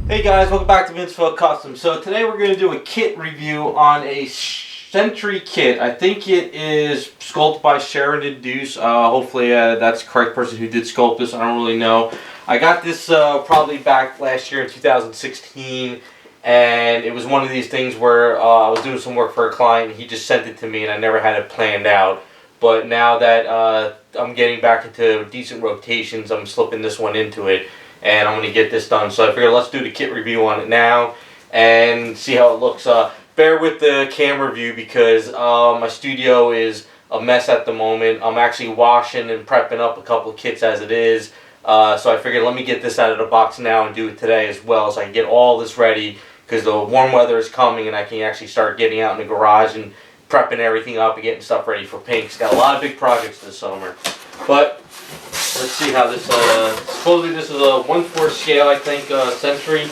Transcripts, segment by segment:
Hey guys, welcome back to Vince-VellCustoms. So today we're going to do a kit review on a Sentry Kit. I think it is sculpted by Sheridan Deuce. Hopefully that's the correct person who did sculpt this. I don't really know. I got this probably back last year in 2016, and it was one of these things where I was doing some work for a client and he just sent it to me and I never had it planned out. But now that I'm getting back into decent rotations, I'm slipping this one into it. And I'm going to get this done. So I figured let's do the kit review on it now and see how it looks. Bear with the camera view because my studio is a mess at the moment. I'm actually washing and prepping up a couple of kits as it is. So I figured let me get this out of the box now and do it today as well, so I can get all this ready because the warm weather is coming and I can actually start getting out in the garage and prepping everything up and getting stuff ready for paints. Got a lot of big projects this summer. But let's see how this, supposedly this is a 1/4 scale, I think, Sentry.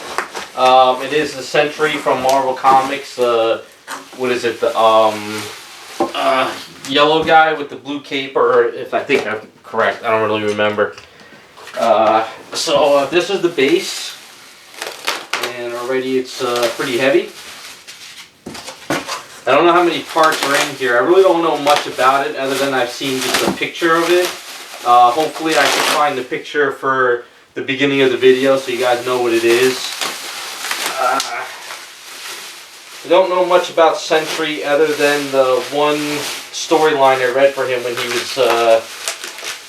It is the Sentry from Marvel Comics. What is it, the yellow guy with the blue cape, or if I think I'm correct, I don't really remember. So this is the base, and already it's pretty heavy. I don't know how many parts are in here. I really don't know much about it other than I've seen just a picture of it. Hopefully I can find the picture for the beginning of the video so you guys know what it is. I don't know much about Sentry other than the one storyline I read for him when he was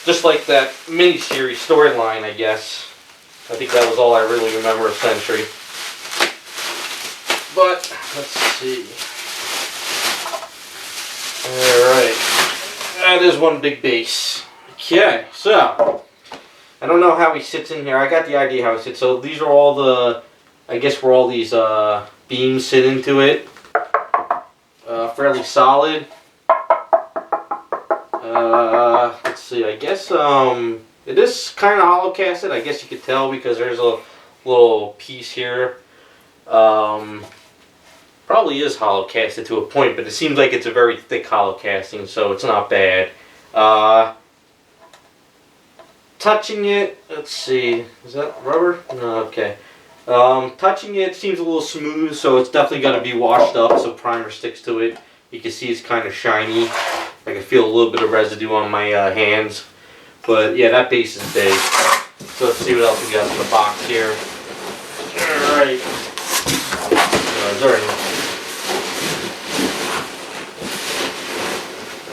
just like that mini-series storyline, I guess. I think that was all I really remember of Sentry. But let's see. Alright. That is one big base. Okay, so I don't know how he sits in here. I got the idea how he sits. So these are all the, I guess where all these beams sit into it. Fairly solid. Let's see, I guess it is kind of hollow casted. I guess you could tell because there's a little piece here. Probably is hollow casted to a point, but it seems like it's a very thick hollow casting, so it's not bad. Touching it, let's see, is that rubber? No, okay. Touching it seems a little smooth, so it's definitely going to be washed up so primer sticks to it. You can see it's kind of shiny. I can feel a little bit of residue on my hands. But yeah, that base is big. So let's see what else we got in the box here. Alright.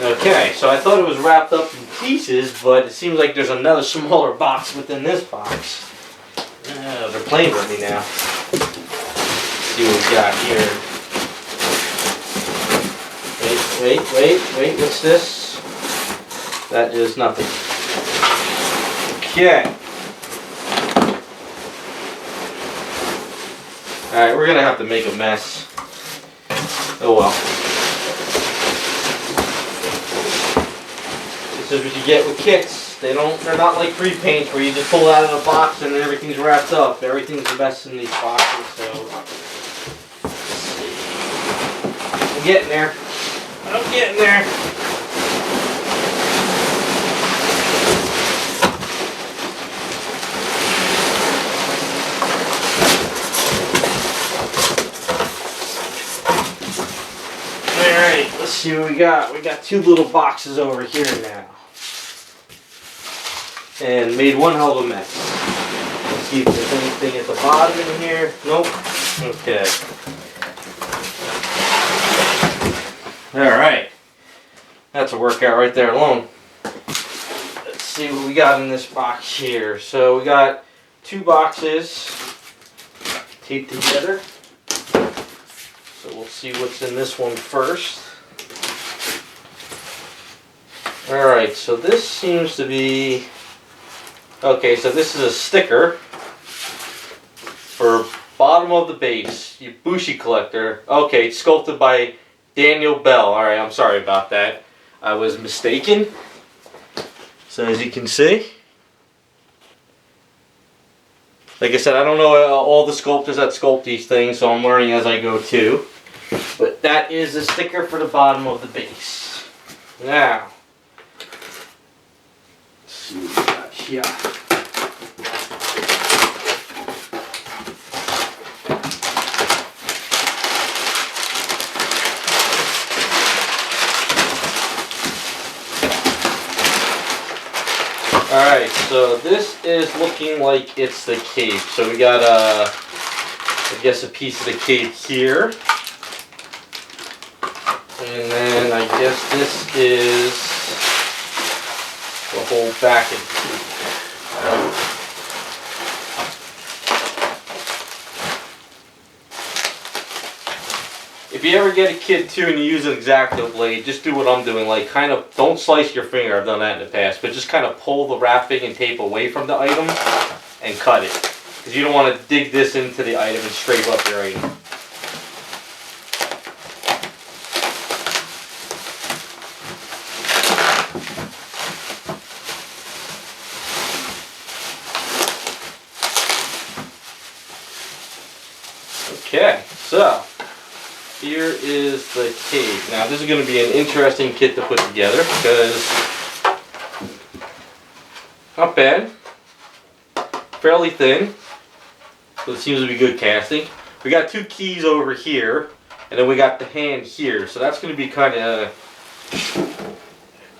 Okay, so I thought it was wrapped up in pieces, but it seems like there's another smaller box within this box. They're playing with me now. Let's see what we got here. Wait, what's this? That is nothing. Okay. Alright, we're gonna have to make a mess. Oh well. This is what you get with kits. They're not like pre-paints where you just pull it out of the box and everything's wrapped up. Everything's the best in these boxes, so let's see. I'm getting there. I'm getting there. Alright, let's see what we got. We got two little boxes over here now. And made one hell of a mess. Let's see if there's anything at the bottom in here. Nope. Okay. Alright. That's a workout right there alone. Let's see what we got in this box here. So we got two boxes taped together. So we'll see what's in this one first. Alright, so this seems to be... Okay, so this is a sticker for bottom of the base, your Bushi collector. Okay, it's sculpted by Daniel Bell. Alright, I'm sorry about that. I was mistaken. So as you can see, like I said, I don't know all the sculptors that sculpt these things, so I'm learning as I go too. But that is a sticker for the bottom of the base. Now, let's see what we got here. Alright, so this is looking like it's the cape. So we got I guess a piece of the cape here. And then I guess this is the whole back of the cape. If you ever get a kit too and you use an X-Acto blade, just do what I'm doing. Like, kind of, don't slice your finger. I've done that in the past. But just kind of pull the wrapping and tape away from the item and cut it. Because you don't want to dig this into the item and scrape up your item. Okay, so here is the cape. Now this is going to be an interesting kit to put together because not bad, fairly thin, but it seems to be good casting. We got two keys over here, and then we got the hand here, so that's going to be kind of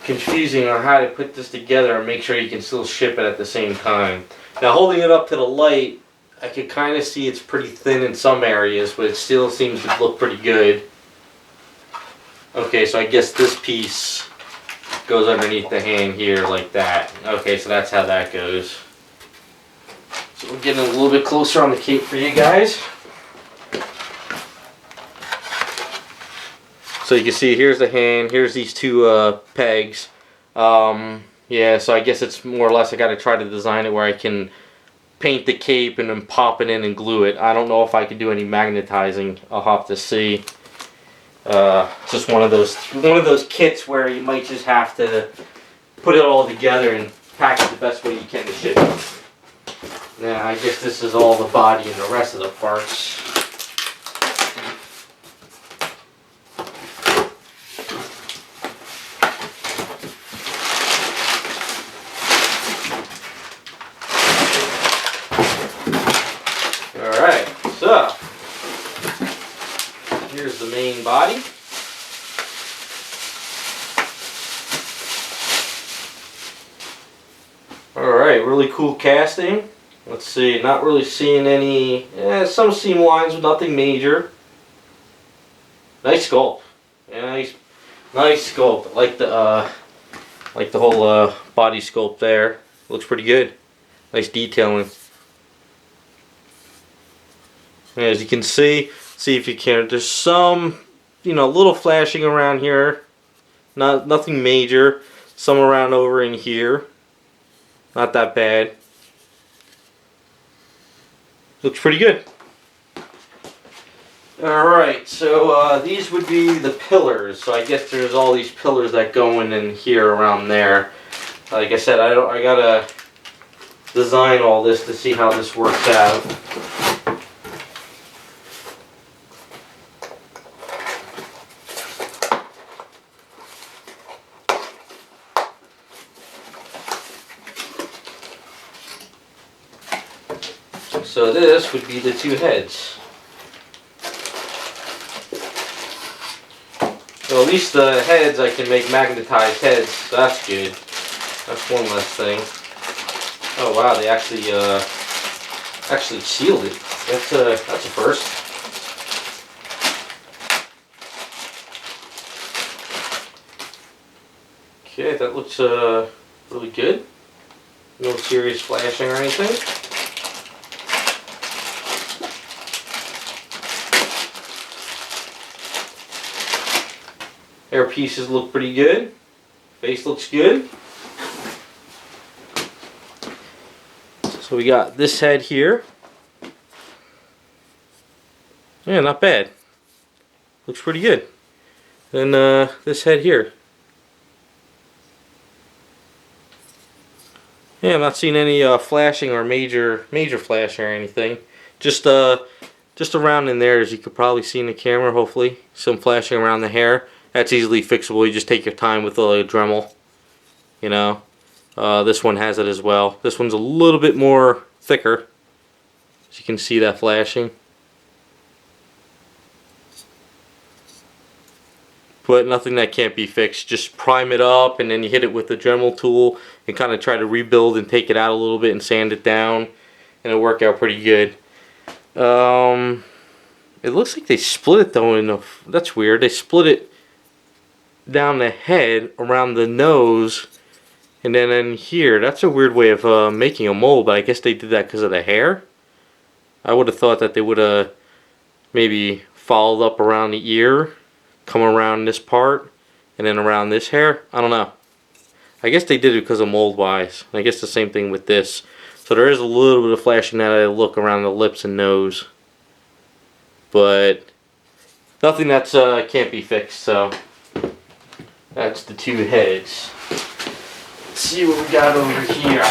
confusing on how to put this together and make sure you can still ship it at the same time. Now holding it up to the light, I could kind of see it's pretty thin in some areas, but it still seems to look pretty good. Okay, so I guess this piece goes underneath the hand here like that. Okay, so that's how that goes. So we're getting a little bit closer on the cape for you guys. So you can see here's the hand, here's these two pegs. Yeah, so I guess it's more or less I got to try to design it where I can paint the cape and then pop it in and glue it. I don't know if I can do any magnetizing. I'll have to see. Just one of those kits where you might just have to put it all together and pack it the best way you can to ship it. Now I guess this is all the body and the rest of the parts. Alright, so here's the main body. Alright, really cool casting. Let's see, not really seeing any, some seam lines, but nothing major. Nice sculpt. Yeah, nice sculpt. I like the whole body sculpt there. Looks pretty good. Nice detailing. As you can see if you can, there's some, little flashing around here. Nothing major. Some around over in here. Not that bad. Looks pretty good. Alright, so these would be the pillars. So I guess there's all these pillars that go in here around there. Like I said, I gotta design all this to see how this works out. So this would be the two heads. So at least the heads I can make magnetized heads, so that's good. That's one less thing. Oh wow, they actually sealed it. That's a first. Okay, that looks really good. No serious flashing or anything. Hair pieces look pretty good. Face looks good. So we got this head here. Yeah, not bad. Looks pretty good. Then this head here. Yeah, I'm not seeing any flashing or major flashing or anything. Just around in there, as you could probably see in the camera, hopefully. Some flashing around the hair. That's easily fixable. You just take your time with a Dremel. This one has it as well. This one's a little bit more thicker. As you can see that flashing. but nothing that can't be fixed. Just prime it up and then you hit it with the Dremel tool and kind of try to rebuild and take it out a little bit and sand it down, and it'll work out pretty good. It looks like they split it though in the, that's weird. They split it down the head around the nose and then in here. That's a weird way of making a mold, but I guess they did that because of the hair. I would have thought that they would have maybe followed up around the ear, come around this part, and then around this hair. I don't know. I guess they did it because of mold wise. I guess the same thing with this. So there is a little bit of flashing that I look around the lips and nose, but nothing that's can't be fixed. So that's the two heads. Let's see what we got over here.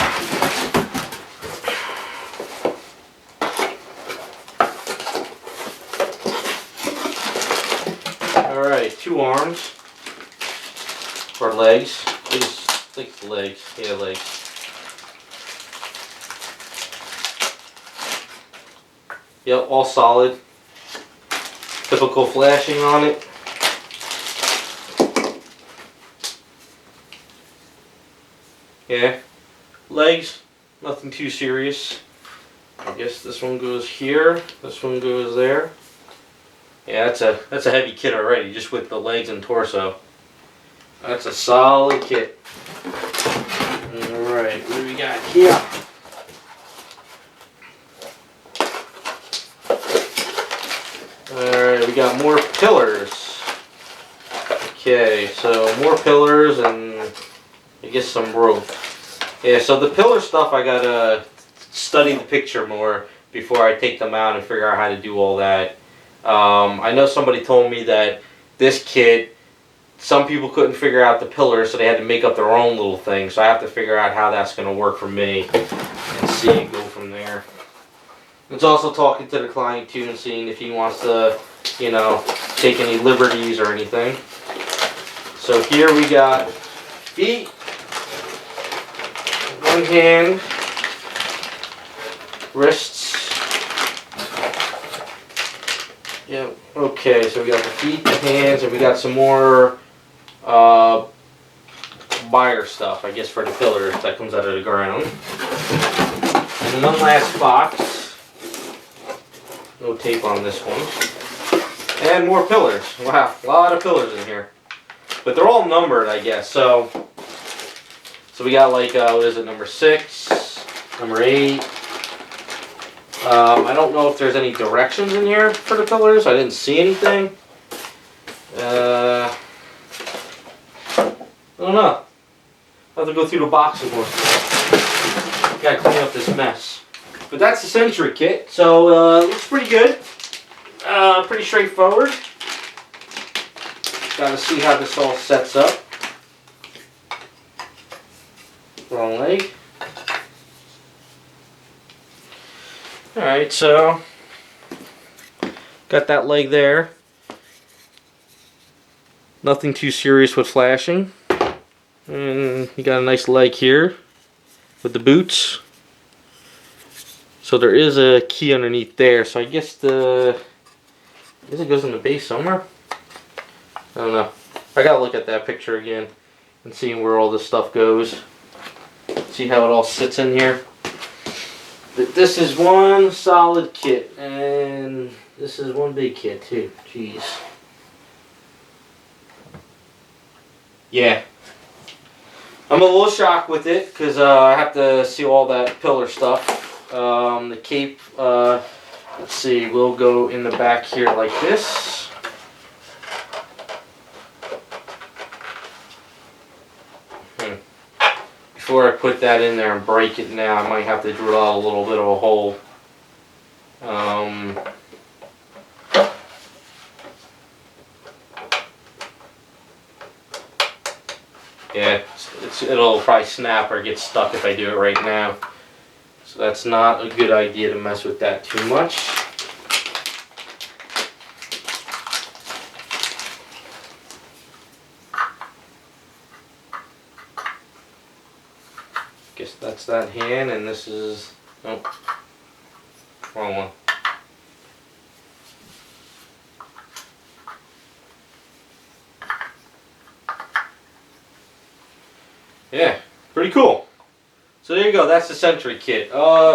Alright, two arms or legs. I think it's legs. Yeah, legs. Yep, all solid. Typical flashing on it. Yeah. Legs, nothing too serious. I guess this one goes here, this one goes there. Yeah, that's a heavy kit already, just with the legs and torso. That's a solid kit. Alright, what do we got here? Alright, we got more pillars. Okay, so more pillars and I guess some rope. Yeah, so the pillar stuff I gotta study the picture more before I take them out and figure out how to do all that. I know somebody told me that this kit, some people couldn't figure out the pillars, so they had to make up their own little thing. So I have to figure out how that's going to work for me and see and go from there. It's also talking to the client too and seeing if he wants to, you know, take any liberties or anything. So here we got feet, one hand, wrists. Yeah, okay, so we got the feet, the hands, and we got some more wire stuff, I guess, for the pillars that comes out of the ground. And one last box. No tape on this one. And more pillars. Wow, a lot of pillars in here. But they're all numbered, I guess. So we got like, what is it, number 6, number 8. I don't know if there's any directions in here for the pillars. I didn't see anything. I don't know. I'll have to go through the box more. Gotta clean up this mess. But that's the Sentry Kit. So looks pretty good. Pretty straightforward. Gotta see how this all sets up. Wrong leg. Alright, so got that leg there. Nothing too serious with flashing. And you got a nice leg here with the boots. So there is a key underneath there. So I guess it goes in the base somewhere. I don't know. I gotta look at that picture again and see where all this stuff goes. See how it all sits in here. This is one solid kit, and this is one big kit too. Jeez. Yeah. I'm a little shocked with it because I have to see all that pillar stuff. The cape, let's see, will go in the back here like this. Before I put that in there and break it now, I might have to drill out a little bit of a hole. Yeah, it'll probably snap or get stuck if I do it right now. So that's not a good idea to mess with that too much. Guess that's that hand, and this is, nope, wrong one. Yeah, pretty cool. So there you go. That's the Sentry Kit.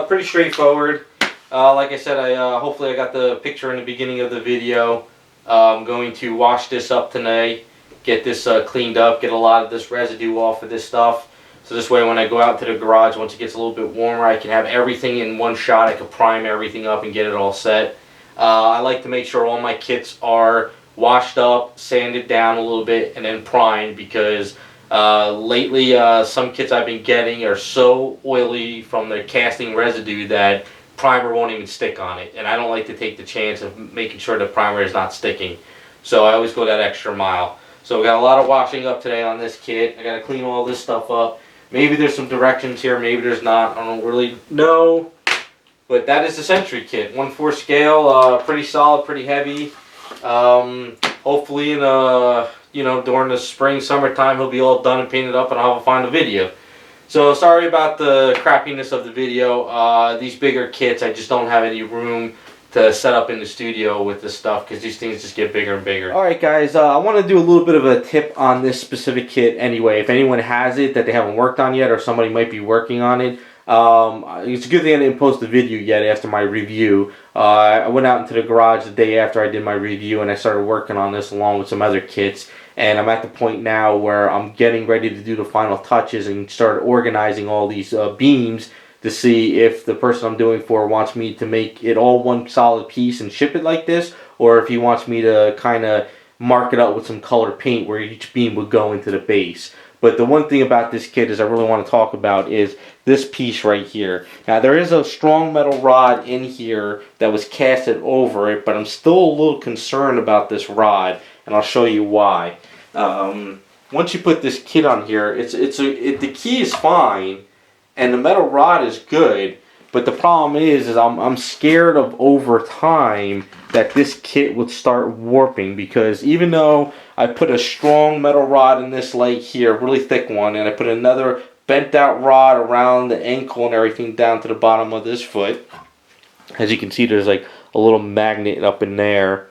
Pretty straightforward. Like I said, hopefully I got the picture in the beginning of the video. I'm going to wash this up today, get this cleaned up, get a lot of this residue off of this stuff. So this way when I go out to the garage, once it gets a little bit warmer, I can have everything in one shot. I can prime everything up and get it all set. I like to make sure all my kits are washed up, sanded down a little bit, and then primed, because lately some kits I've been getting are so oily from the casting residue that primer won't even stick on it, and I don't like to take the chance of making sure the primer is not sticking, so I always go that extra mile. So we got a lot of washing up today on this kit. I got to clean all this stuff up. Maybe there's some directions here, maybe there's not. I don't really know, but that is the Sentry Kit. 1/4 scale, pretty solid, pretty heavy. Hopefully in during the spring, summertime, he'll be all done and painted up, and I'll have a final video. So sorry about the crappiness of the video. These bigger kits, I just don't have any room to set up in the studio with this stuff, because these things just get bigger and bigger. Alright guys, I want to do a little bit of a tip on this specific kit anyway. If anyone has it that they haven't worked on yet, or somebody might be working on it, it's a good thing I didn't post the video yet after my review. I went out into the garage the day after I did my review, and I started working on this along with some other kits. And I'm at the point now where I'm getting ready to do the final touches and start organizing all these beams to see if the person I'm doing for wants me to make it all one solid piece and ship it like this, or if he wants me to kind of mark it out with some color paint where each beam would go into the base. But the one thing about this kit is I really want to talk about is this piece right here. Now there is a strong metal rod in here that was casted over it, but I'm still a little concerned about this rod, and I'll show you why. Once you put this kit on here, the key is fine, and the metal rod is good, but the problem is I'm scared of over time that this kit would start warping, because even though I put a strong metal rod in this leg here, a really thick one, and I put another bent out rod around the ankle and everything down to the bottom of this foot, as you can see there's like a little magnet up in there.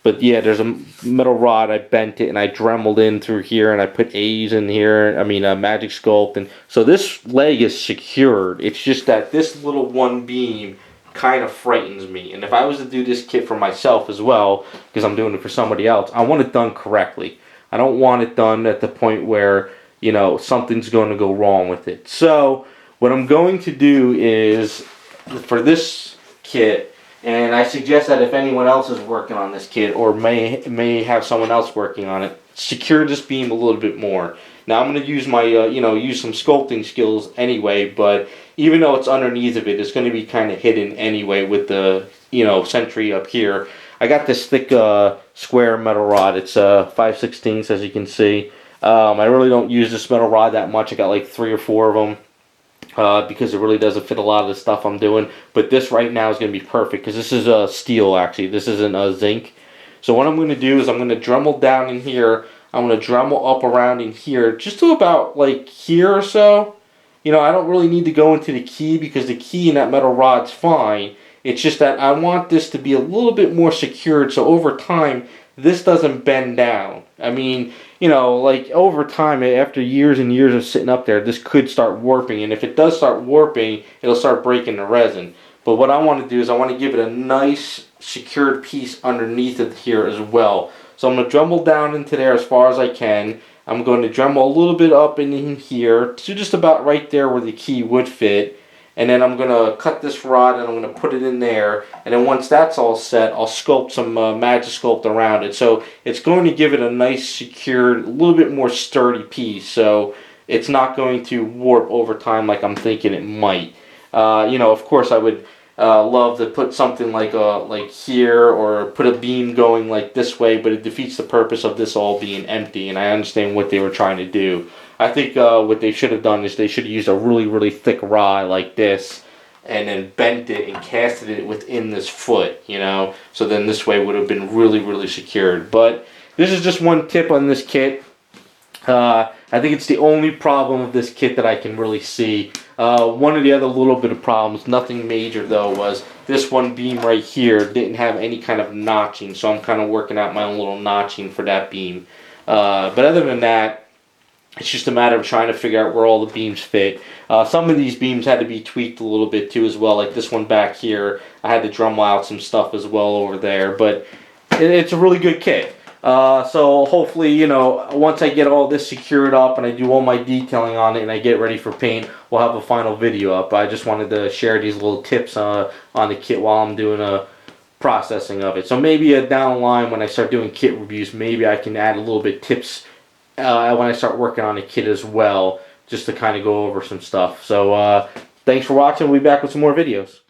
But yeah, there's a metal rod. I bent it and I dremeled in through here, and I put A's in here. I mean, Magic Sculpt, and so this leg is secured. It's just that this little one beam kind of frightens me. And if I was to do this kit for myself as well, because I'm doing it for somebody else, I want it done correctly. I don't want it done at the point where something's going to go wrong with it. So what I'm going to do is, for this kit, and I suggest that if anyone else is working on this kit, or may have someone else working on it, secure this beam a little bit more. Now I'm going to use my use some sculpting skills anyway, but even though it's underneath of it, it's going to be kind of hidden anyway with the Sentry up here. I got this thick square metal rod. It's 5/16 as you can see. I really don't use this metal rod that much. I got like 3 or 4 of them. Because it really doesn't fit a lot of the stuff I'm doing. But this right now is going to be perfect, because this is steel actually. This isn't zinc. So what I'm going to do is I'm going to Dremel down in here. I'm going to Dremel up around in here, just to about like here or so. I don't really need to go into the key, because the key in that metal rod's fine. It's just that I want this to be a little bit more secured, so over time this doesn't bend down. I mean, like over time, after years and years of sitting up there, this could start warping, and if it does start warping, it'll start breaking the resin. But what I want to do is I want to give it a nice secured piece underneath it here as well. So I'm going to Dremel down into there as far as I can. I'm going to Dremel a little bit up in here to just about right there where the key would fit. And then I'm going to cut this rod and I'm going to put it in there. And then once that's all set, I'll sculpt some Magic Sculpt around it. So it's going to give it a nice, secured, a little bit more sturdy piece. So it's not going to warp over time like I'm thinking it might. Of course I would love to put something like here, or put a beam going like this way, but it defeats the purpose of this all being empty. And I understand what they were trying to do. I think what they should have done is they should have used a really, really thick rod like this, and then bent it and casted it within this foot, so then this way would have been really, really secured. But this is just one tip on this kit. I think it's the only problem of this kit that I can really see. One of the other little bit of problems, nothing major though, was this one beam right here didn't have any kind of notching, so I'm kind of working out my own little notching for that beam. But other than that, It's just a matter of trying to figure out where all the beams fit. Some of these beams had to be tweaked a little bit too as well, like this one back here. I had to drum out some stuff as well over there, but it's a really good kit. So hopefully, you know, once I get all this secured up and I do all my detailing on it and I get ready for paint, we'll have a final video up. I just wanted to share these little tips on the kit while I'm doing a processing of it. So maybe down the line when I start doing kit reviews, maybe I can add a little bit tips when I start working on a kit as well, just to kind of go over some stuff. So thanks for watching. We'll be back with some more videos.